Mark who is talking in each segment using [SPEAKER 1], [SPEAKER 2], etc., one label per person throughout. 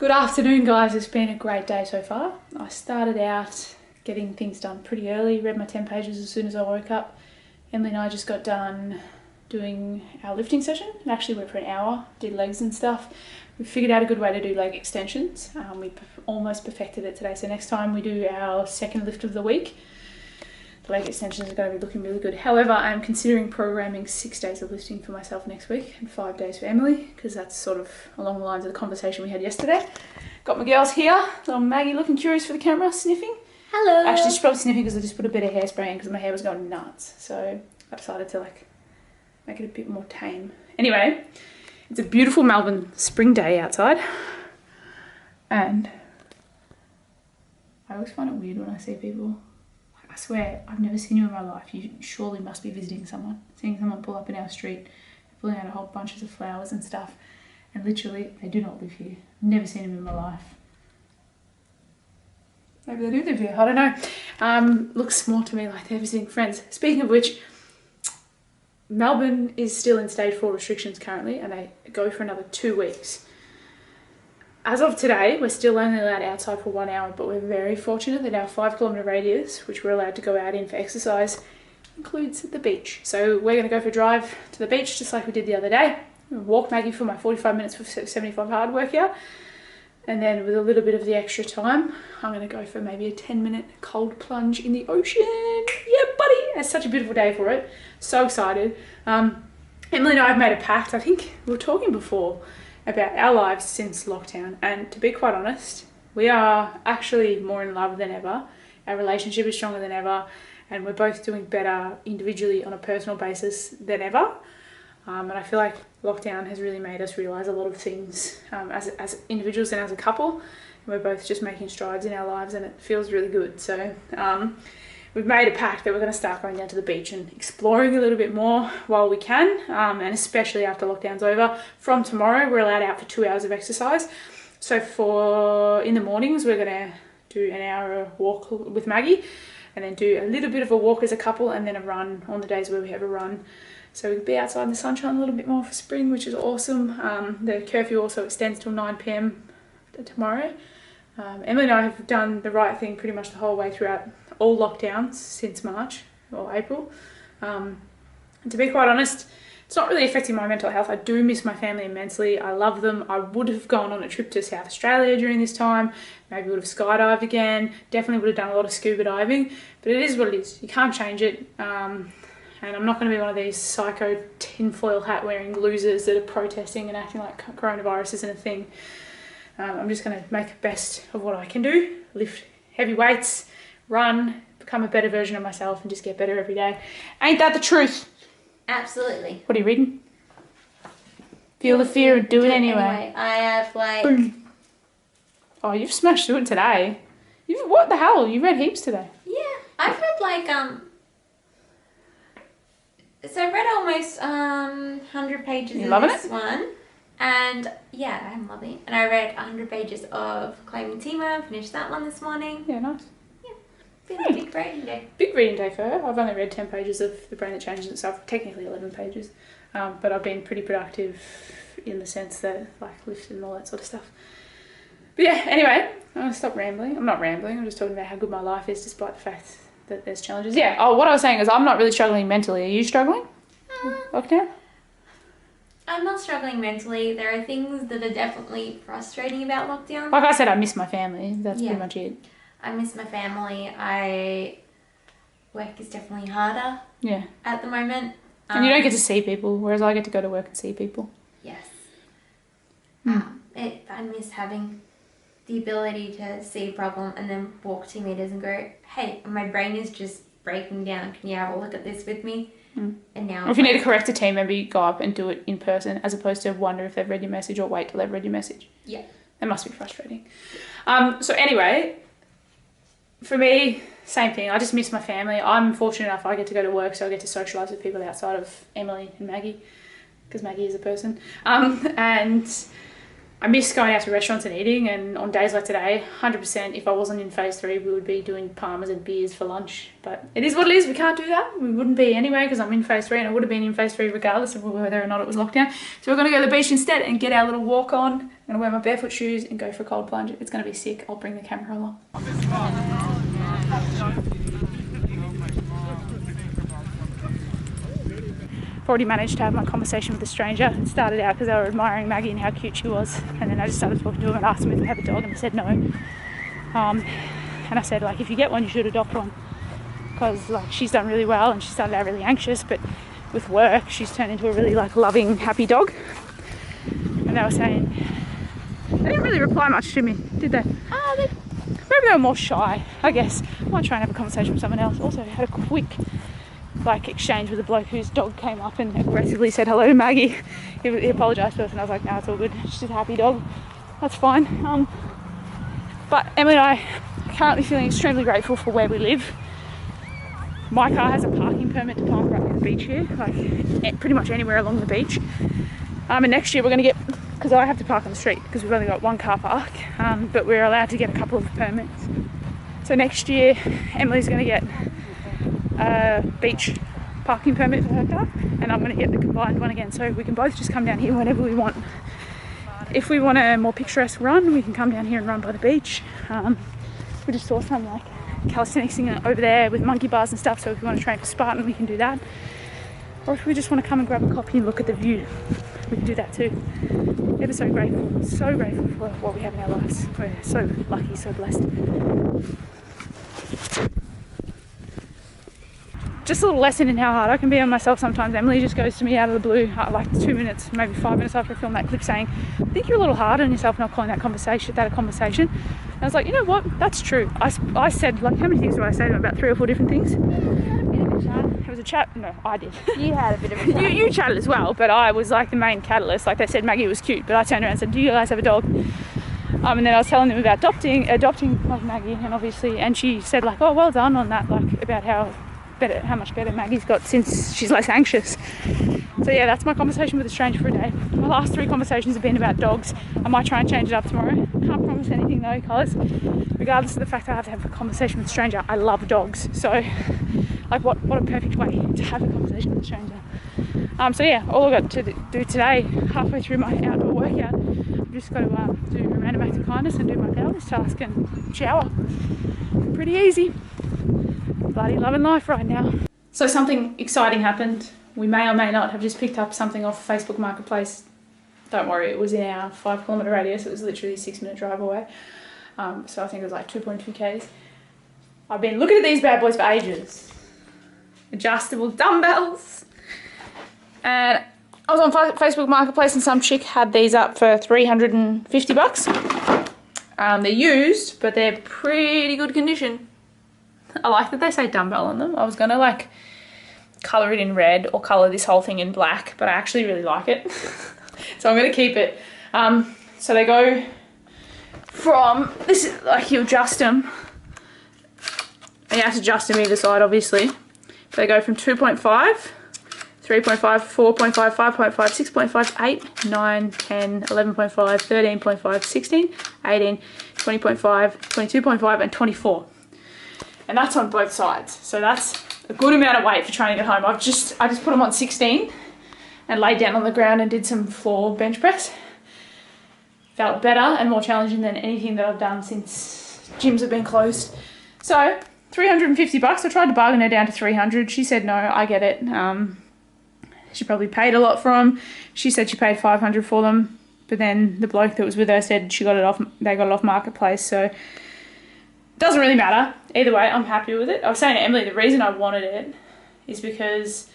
[SPEAKER 1] Good afternoon, guys. It's been a great day so far. I started out getting things done pretty early, read my 10 pages as soon as I woke up. Emily and I just got done doing our lifting session. It actually went for an hour, did legs and stuff. We figured out a good way to do leg extensions. We almost perfected it today, so next time we do our second lift of the week, the leg extensions are going to be looking really good. However, I'm considering programming 6 days of lifting for myself next week and 5 days for Emily, because that's sort of along the lines of the conversation we had yesterday. Got my girls here. Little Maggie looking curious for the camera, sniffing.
[SPEAKER 2] Hello.
[SPEAKER 1] Actually, she's probably sniffing because I just put a bit of hairspray in because my hair was going nuts. So I decided to make it a bit more tame. Anyway, it's a beautiful Melbourne spring day outside. And I always find it weird when I see people. I swear, I've never seen you in my life. You surely must be visiting someone. Seeing someone pull up in our street, pulling out a whole bunches of flowers and stuff. And literally, they do not live here. Never seen them in my life. Maybe they do live here, I don't know. Looks more to me like they're visiting friends. Speaking of which, Melbourne is still in stage 4 restrictions currently, and they go for another 2 weeks. As of today, we're still only allowed outside for 1 hour, but we're very fortunate that our 5-kilometre radius, which we're allowed to go out in for exercise, includes the beach. So we're going to go for a drive to the beach, just like we did the other day. We'll walk Maggie for my 45 minutes for 75 hard workout. And then with a little bit of the extra time, I'm going to go for maybe a 10-minute cold plunge in the ocean. Yeah, buddy! It's such a beautiful day for it. So excited. Emily and I have made a pact. I think we were talking before about our lives since lockdown, and to be quite honest, we are actually more in love than ever. Our relationship is stronger than ever, and we're both doing better individually on a personal basis than ever. And I feel like lockdown has really made us realise a lot of things as individuals and as a couple. And we're both just making strides in our lives, and it feels really good. So we've made a pact that we're going to start going down to the beach and exploring a little bit more while we can, and especially after lockdown's over. From tomorrow, we're allowed out for 2 hours of exercise. So in the mornings, we're going to do an hour walk with Maggie, and then do a little bit of a walk as a couple, and then a run on the days where we have a run. So we can be outside in the sunshine a little bit more for spring, which is awesome. The curfew also extends till 9 p.m. tomorrow. Emily and I have done the right thing pretty much the whole way throughout all lockdowns since March or April. And to be quite honest, it's not really affecting my mental health. I do miss my family immensely. I love them. I would have gone on a trip to South Australia during this time. Maybe would have skydived again. Definitely would have done a lot of scuba diving. But it is what it is. You can't change it. And I'm not going to be one of these psycho tinfoil hat wearing losers that are protesting and acting like coronavirus isn't a thing. I'm just going to make the best of what I can do. Lift heavy weights, run, become a better version of myself, and just get better every day. Ain't that the truth?
[SPEAKER 2] Absolutely.
[SPEAKER 1] What are you reading? Feel the fear and do it anyway.
[SPEAKER 2] I have
[SPEAKER 1] Boom. Oh, you've smashed through it today. What the hell? You read heaps today.
[SPEAKER 2] Yeah, I've read so I read almost 100 pages
[SPEAKER 1] You
[SPEAKER 2] in
[SPEAKER 1] loving
[SPEAKER 2] this
[SPEAKER 1] it?
[SPEAKER 2] one. And yeah, I'm loving it. And I read 100 pages of Claiming Tima, finished that one this morning.
[SPEAKER 1] Yeah, nice.
[SPEAKER 2] Yeah, been a big reading day.
[SPEAKER 1] Big reading day for her. I've only read 10 pages of The Brain That Changes Itself, technically 11 pages. But I've been pretty productive in the sense that, lifted and all that sort of stuff. But yeah, anyway, I'm going to stop rambling. I'm not rambling, I'm just talking about how good my life is despite the fact that there's challenges. Yeah, what I was saying is I'm not really struggling mentally. Are you struggling? Lockdown?
[SPEAKER 2] I'm not struggling mentally. There are things that are definitely frustrating about lockdown.
[SPEAKER 1] Like I said, I miss my family. That's
[SPEAKER 2] Yeah.
[SPEAKER 1] pretty much it.
[SPEAKER 2] I miss my family. Work is definitely harder
[SPEAKER 1] Yeah.
[SPEAKER 2] at the moment.
[SPEAKER 1] And you don't get to see people, whereas I get to go to work and see people.
[SPEAKER 2] Yes.
[SPEAKER 1] Mm.
[SPEAKER 2] I miss having the ability to see a problem and then walk 2 meters and go, hey, my brain is just breaking down. Can you have a look at this with me?
[SPEAKER 1] Mm.
[SPEAKER 2] And now,
[SPEAKER 1] Or if you need to correct a team member, you go up and do it in person, as opposed to wonder if they've read your message or wait till they've read your message.
[SPEAKER 2] Yeah.
[SPEAKER 1] That must be frustrating. So anyway, for me, same thing. I just miss my family. I'm fortunate enough I get to go to work, so I get to socialise with people outside of Emily and Maggie, because Maggie is a person. And I miss going out to restaurants and eating, and on days like today, 100%, if I wasn't in phase 3, we would be doing parmas and beers for lunch. But it is what it is, we can't do that. We wouldn't be anyway because I'm in phase 3, and I would have been in phase 3 regardless of whether or not it was lockdown. So we're going to go to the beach instead and get our little walk on. I'm going to wear my barefoot shoes and go for a cold plunge. It's going to be sick. I'll bring the camera along. I've already managed to have my conversation with a stranger. It started out because they were admiring Maggie and how cute she was, and then I just started talking to him and asked him if he had a dog, and he said no. And I said, like, if you get one, you should adopt one, because like she's done really well and she started out really anxious, but with work she's turned into a really like loving, happy dog. And they were saying they didn't really reply much to me, did they? Maybe they were more shy, I guess. I might try and have a conversation with someone else. Also had a quick like exchange with a bloke whose dog came up and aggressively said hello to Maggie. He apologised first and I was like, no, it's all good, she's just a happy dog, that's fine. But Emily and I are currently feeling extremely grateful for where we live. My car has a parking permit to park right near the beach here, like pretty much anywhere along the beach. And next year we're going to get, because I have to park on the street because we've only got one car park, but we're allowed to get a couple of permits. So next year Emily's going to get a beach parking permit for her car, and I'm going to get the combined one again, so we can both just come down here whenever we want. If we want a more picturesque run, we can come down here and run by the beach. We just saw some like calisthenics thing over there with monkey bars and stuff, so if we want to train for Spartan we can do that, or if we just want to come and grab a coffee and look at the view, we can do that too. Ever so grateful for what we have in our lives. We're so lucky, so blessed. Just a little lesson in how hard I can be on myself sometimes. Emily just goes to me out of the blue, like 2 minutes, maybe 5 minutes after I film that clip, saying, I think you're a little hard on yourself not calling that a conversation. And I was like, you know what, that's true. I said, like, how many things did I say to him? About 3 or 4 different things? It was a chat. No, I did.
[SPEAKER 2] You had a bit of a chat.
[SPEAKER 1] You chatted as well, but I was like the main catalyst. Like they said Maggie was cute, but I turned around and said, do you guys have a dog? And then I was telling them about adopting like Maggie, and obviously, and she said like, oh, well done on that, like about how much better Maggie's got since she's less anxious. So yeah, that's my conversation with a stranger for a day. My last 3 conversations have been about dogs. I might try and change it up tomorrow. Can't promise anything though, because regardless of the fact that I have to have a conversation with a stranger, I love dogs. So like what a perfect way to have a conversation with a stranger. So yeah, all I've got to do today, halfway through my outdoor workout, I've just got to do a random act of kindness and do my powerless task and shower. Pretty easy. Bloody loving life right now. So something exciting happened. We may or may not have just picked up something off Facebook Marketplace. Don't worry, it was in our 5 kilometre radius. It was literally a 6-minute drive away. So I think it was like 2.2 Ks. I've been looking at these bad boys for ages. Adjustable dumbbells. And I was on Facebook Marketplace and some chick had these up for $350. They're used, but they're pretty good condition. I like that they say dumbbell on them. I was gonna like colour it in red or colour this whole thing in black, but I actually really like it. So I'm gonna keep it. So they go from, this is like you adjust them. And you have to adjust them either side obviously. But they go from 2.5, 3.5, 4.5, 5.5, 6.5, 8, 9, 10, 11.5, 13.5, 16, 18, 20.5, 22.5 and 24. And that's on both sides. So that's a good amount of weight for training at home. I just put them on 16 and laid down on the ground and did some floor bench press. Felt better and more challenging than anything that I've done since gyms have been closed. So $350. I tried to bargain her down to 300. She said no, I get it. She probably paid a lot for them. She said she paid 500 for them, but then the bloke that was with her said they got it off Marketplace. So doesn't really matter. Either way, I'm happy with it. I was saying to Emily, the reason I wanted it is because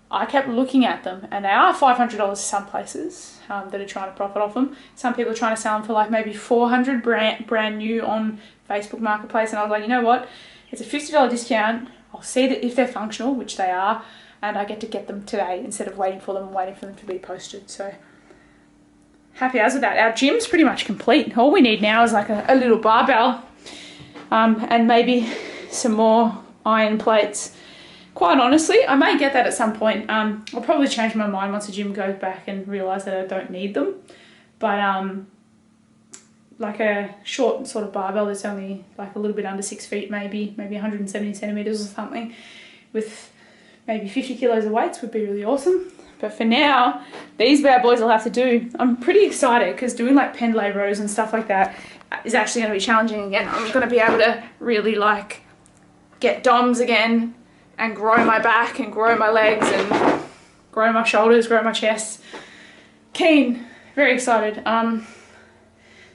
[SPEAKER 1] I kept looking at them, and they are $500 some places that are trying to profit off them. Some people are trying to sell them for like maybe $400 brand new on Facebook Marketplace, and I was like, you know what? It's a $50 discount. I'll see that if they're functional, which they are, and I get to get them today instead of waiting for them and waiting for them to be posted. So happy as with that. Our gym's pretty much complete. All we need now is like a little barbell. And maybe some more iron plates. Quite honestly, I may get that at some point. I'll probably change my mind once the gym goes back and realise that I don't need them. but like a short sort of barbell that's only like a little bit under 6 feet, maybe 170 centimeters or something, with maybe 50 kilos of weights would be really awesome. But for now, these bad boys will have to do. I'm pretty excited because doing like pendlay rows and stuff like that is actually going to be challenging again. I'm going to be able to really like get DOMs again and grow my back and grow my legs and grow my shoulders, grow my chest. Keen, very excited.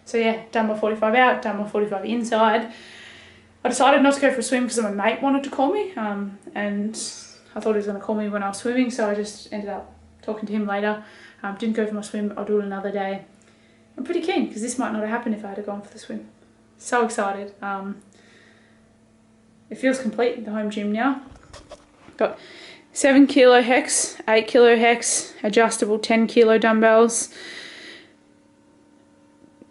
[SPEAKER 1] So yeah, done my 45 out, done my 45 inside. I decided not to go for a swim because my mate wanted to call me, and I thought he was going to call me when I was swimming, so I just ended up talking to him later. Didn't go for my swim, I'll do it another day. I'm pretty keen because this might not have happened if I had gone for the swim. So excited. It feels complete, the home gym now. Got 7 kilo hex, 8 kilo hex, adjustable 10 kilo dumbbells,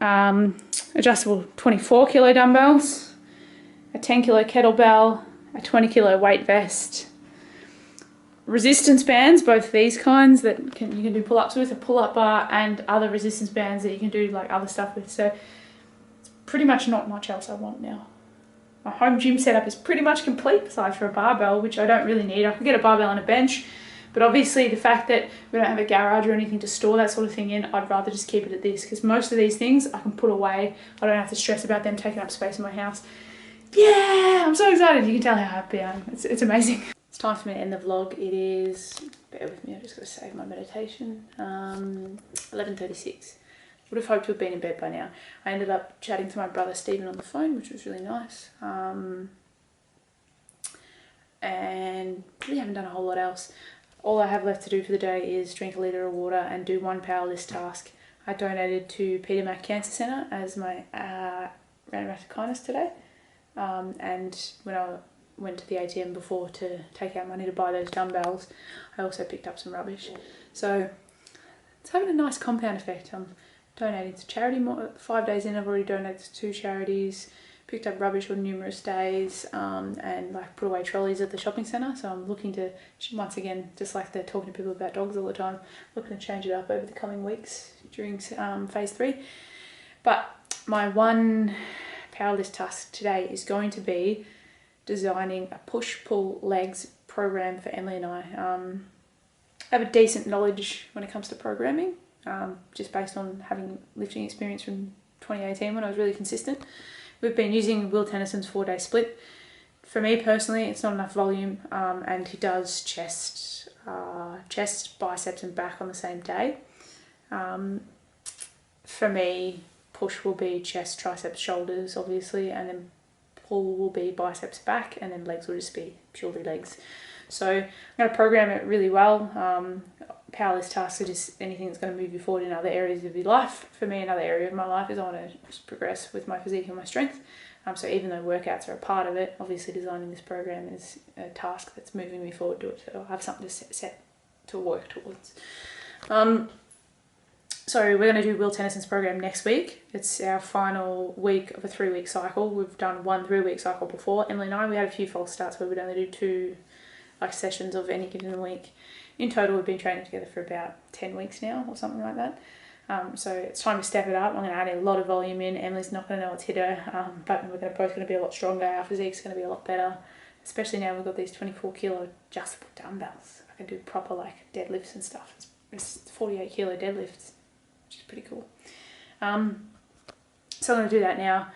[SPEAKER 1] adjustable 24 kilo dumbbells, a 10 kilo kettlebell, a 20 kilo weight vest, resistance bands, both these kinds that you can do pull-ups with, a pull-up bar, and other resistance bands that you can do like other stuff with. So it's pretty much not much else I want now. My home gym setup is pretty much complete besides for a barbell, which I don't really need. I could get a barbell and a bench, but obviously the fact that we don't have a garage or anything to store that sort of thing in, I'd rather just keep it at this, because most of these things I can put away. I don't have to stress about them taking up space in my house. Yeah, I'm so excited. You can tell how happy I am. It's amazing. It's time for me to end the vlog. It is, bear with me, I've just got to save my meditation, 11:36. Would have hoped to have been in bed by now. I ended up chatting to my brother Stephen on the phone, which was really nice. And really haven't done a whole lot else. All I have left to do for the day is drink a litre of water and do one power list task. I donated to Peter Mac Cancer Centre as my random act of kindness today. And when I went to the ATM before to take out money to buy those dumbbells, I also picked up some rubbish. So it's having a nice compound effect. I'm donating to charity. 5 days in, I've already donated to 2 charities, picked up rubbish on numerous days, and like put away trolleys at the shopping centre. So I'm looking to, once again, just like they're talking to people about dogs all the time, looking to change it up over the coming weeks during phase 3. But my one power list task today is going to be designing a push-pull legs program for Emily and I. I have a decent knowledge when it comes to programming, just based on having lifting experience from 2018 when I was really consistent. We've been using Will Tennyson's 4-day split. For me personally, it's not enough volume, and he does chest, biceps and back on the same day. For me, push will be chest, triceps, shoulders, obviously, and then pull will be biceps, back, and then legs will just be purely legs. So I'm going to program it really well. Power list tasks are just anything that's going to move you forward in other areas of your life. For me, another area of my life is I want to just progress with my physique and my strength. So even though workouts are a part of it, obviously designing this program is a task that's moving me forward to it. So I'll have something to set to work towards. So we're going to do Will Tennyson's program next week. It's our final week of a 3-week cycle. We've done one 3-week cycle before. Emily and I, we had a few false starts where we'd only do 2 sessions of any given week. In total, we've been training together for about 10 weeks now or something like that. So it's time to step it up. I'm going to add a lot of volume in. Emily's not going to know what's hit her, but we're both going to be a lot stronger. Our physique's going to be a lot better, especially now we've got these 24 kilo adjustable dumbbells. I can do proper like deadlifts and stuff. It's 48 kilo deadlifts, which is pretty cool. So I'm going to do that now.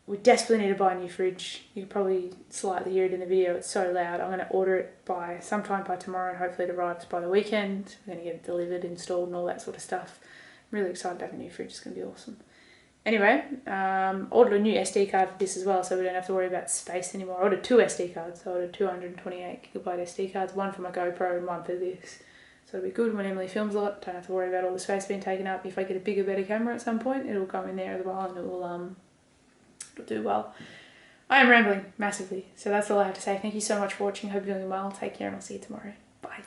[SPEAKER 1] We desperately need to buy a new fridge. You can probably slightly hear it in the video, it's so loud. I'm going to order it by sometime by tomorrow, and hopefully it arrives by the weekend. We're going to get it delivered, installed and all that sort of stuff. I'm really excited to have a new fridge, it's going to be awesome. Anyway, ordered a new SD card for this as well, so we don't have to worry about space anymore. I ordered 2 SD cards, so I ordered 228 gigabyte SD cards, one for my GoPro and one for this. So it'll be good when Emily films a lot, don't have to worry about all the space being taken up. If I get a bigger, better camera at some point, it'll come in there as well, and it will it'll do well. I am rambling massively, so that's all I have to say. Thank you so much for watching. Hope you're doing well. Take care, and I'll see you tomorrow. Bye.